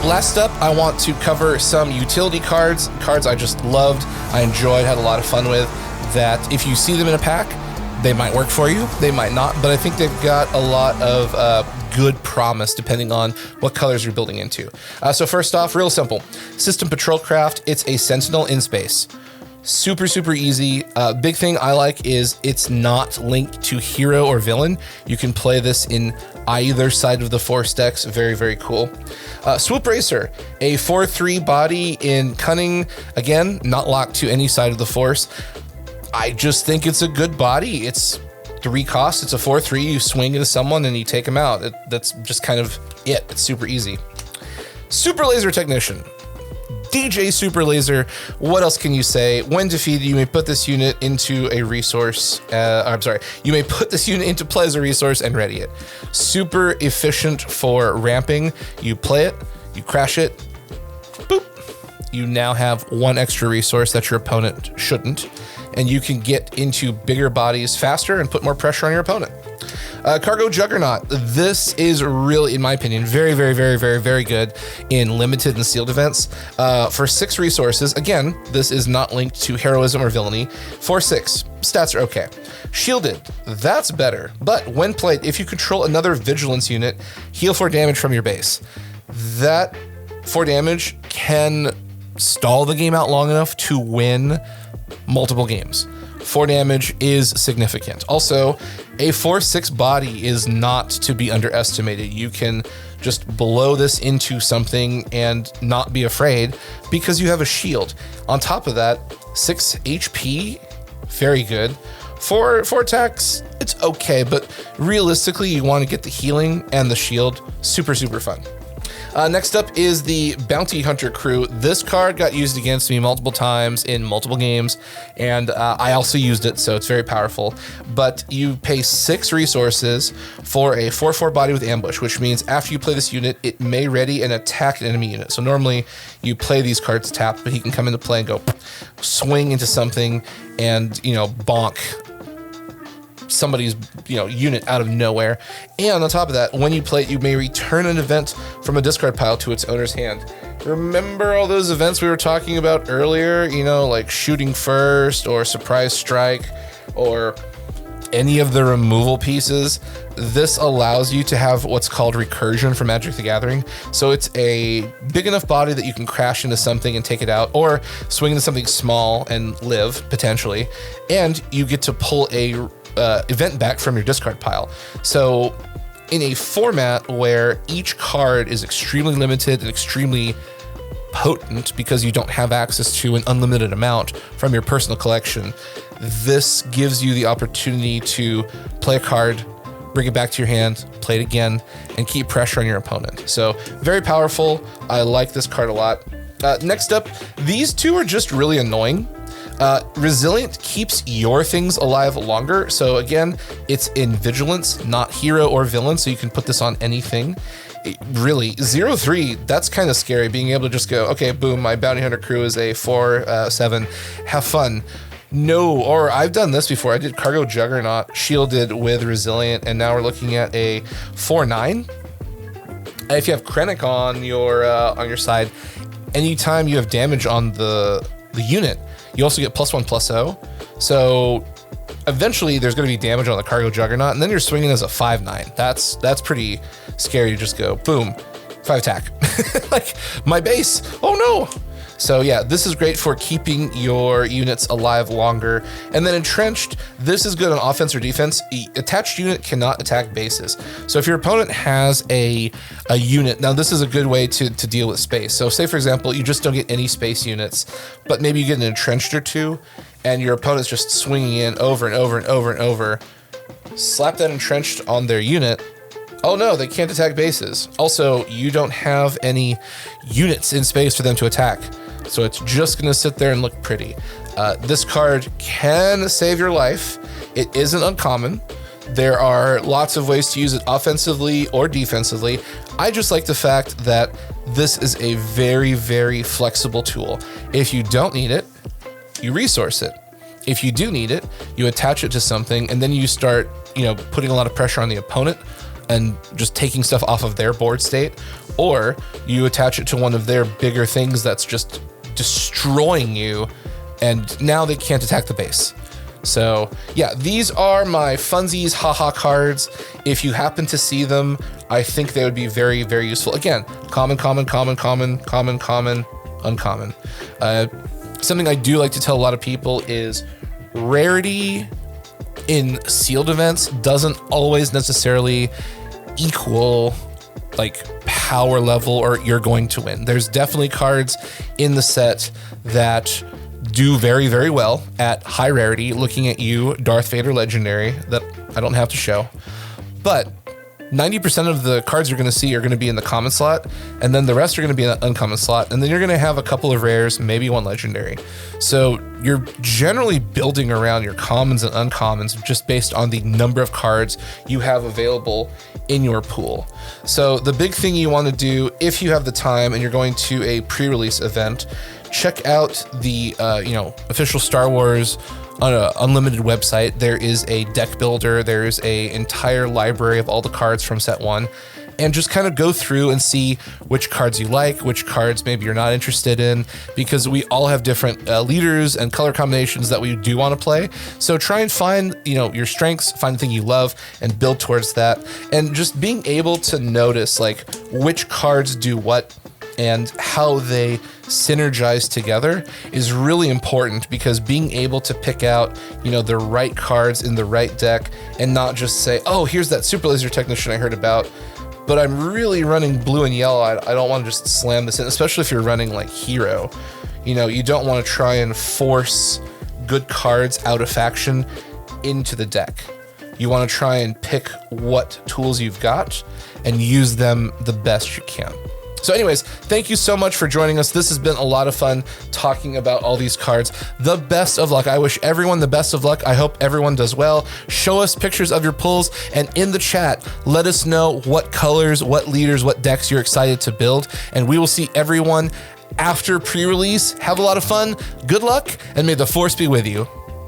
last up, I want to cover some utility cards I just loved, I enjoyed, had a lot of fun with, that if you see them in a pack, they might work for you, they might not, but I think they've got a lot of good promise depending on what colors you're building into. So first off, real simple. System Patrol Craft, it's a Sentinel in space. Super, super easy. Big thing I like is it's not linked to hero or villain. You can play this in either side of the Force decks. Very, very cool. Swoop Racer, a 4/3 body in Cunning. Again, not locked to any side of the Force. I just think it's a good body. It's 3 costs. It's a 4/3. You swing into someone and you take them out. That's just kind of it. It's super easy. Super Laser Technician. DJ Super Laser, what else can you say? When defeated, you may put this unit into a resource. You may put this unit into play as a resource and ready it. Super efficient for ramping. You play it, you crash it, boop. You now have 1 extra resource that your opponent shouldn't, and you can get into bigger bodies faster and put more pressure on your opponent. Cargo Juggernaut. This is really, in my opinion, very, very, very, very, very good in limited and sealed events. For 6 resources, again, this is not linked to heroism or villainy. 4/6, stats are okay. Shielded, that's better. But when played, if you control another vigilance unit, heal 4 damage from your base. That 4 damage can stall the game out long enough to win multiple games. 4 damage is significant. Also, a 4/6 body is not to be underestimated. You can just blow this into something and not be afraid because you have a shield. On top of that, 6 HP, very good. 4 attacks, it's okay, but realistically, you want to get the healing and the shield. Super, super fun. Next up is the Bounty Hunter Crew. This card got used against me multiple times in multiple games, and I also used it, so it's very powerful. But you pay 6 resources for a 4/4 body with ambush, which means after you play this unit, it may ready and attack an enemy unit. So normally you play these cards tapped, but he can come into play and go swing into something and, bonk somebody's unit out of nowhere. And on top of that, when you play it, you may return an event from a discard pile to its owner's hand. Remember all those events we were talking about earlier, like shooting first or surprise strike or any of the removal pieces? This allows you to have what's called recursion for Magic the Gathering. So it's a big enough body that you can crash into something and take it out, or swing into something small and live potentially, and you get to pull a event back from your discard pile. So in a format where each card is extremely limited and extremely potent because you don't have access to an unlimited amount from your personal collection, this gives you the opportunity to play a card, bring it back to your hand, play it again, and keep pressure on your opponent. So very powerful. I like this card a lot. Next up, these 2 are just really annoying. Resilient keeps your things alive longer. So again, it's in vigilance, not hero or villain. So you can put this on anything. Really, 0/3, that's kind of scary. Being able to just go, okay, boom, my Bounty Hunter Crew is a 4/7. Have fun. No, or I've done this before. I did Cargo Juggernaut shielded with Resilient, and now we're looking at a 4/9. If you have Krennic on your side, anytime you have damage on the unit, you also get +1/+0. So eventually there's going to be damage on the Cargo Juggernaut, and then you're swinging as a 5/9. That's pretty scary to just go, boom, 5 attack. Like, my base, oh no. So yeah, this is great for keeping your units alive longer. And then Entrenched, this is good on offense or defense. Attached unit cannot attack bases. So if your opponent has a unit, now this is a good way to deal with space. So say for example, you just don't get any space units, but maybe you get an Entrenched or 2, and your opponent's just swinging in over and over and over and over. Slap that Entrenched on their unit. Oh no, they can't attack bases. Also, you don't have any units in space for them to attack. So it's just gonna sit there and look pretty. This card can save your life. It isn't uncommon. There are lots of ways to use it offensively or defensively. I just like the fact that this is a very, very flexible tool. If you don't need it, you resource it. If you do need it, you attach it to something, and then you start, putting a lot of pressure on the opponent and just taking stuff off of their board state, or you attach it to one of their bigger things that's just destroying you, and now they can't attack the base. So yeah, these are my funsies haha cards. If you happen to see them, I think they would be very, very useful. Again, common, uncommon. Something I do like to tell a lot of people is rarity in sealed events doesn't always necessarily equal like power level or you're going to win. There's definitely cards in the set that do very, very well at high rarity. Looking at you, Darth Vader Legendary, that I don't have to show. But 90% of the cards you're going to see are going to be in the common slot, and then the rest are going to be in the uncommon slot, and then you're going to have a couple of rares, maybe one legendary. So you're generally building around your commons and uncommons just based on the number of cards you have available in your pool. So the big thing you want to do if you have the time and you're going to a pre-release event, check out the official Star Wars Unlimited website. There is a deck builder. There is a entire library of all the cards from set 1, and just kind of go through and see which cards you like, which cards maybe you're not interested in, because we all have different leaders and color combinations that we do want to play. So try and find your strengths, find the thing you love, and build towards that. And just being able to notice like which cards do what and how they synergize together is really important, because being able to pick out, the right cards in the right deck and not just say, oh, here's that super laser technician I heard about, but I'm really running blue and yellow. I don't want to just slam this in, especially if you're running like hero. You don't want to try and force good cards out of faction into the deck. You want to try and pick what tools you've got and use them the best you can. So anyways, thank you so much for joining us. This has been a lot of fun talking about all these cards. The best of luck. I wish everyone the best of luck. I hope everyone does well. Show us pictures of your pulls, and in the chat, let us know what colors, what leaders, what decks you're excited to build, and we will see everyone after pre-release. Have a lot of fun. Good luck, and may the Force be with you.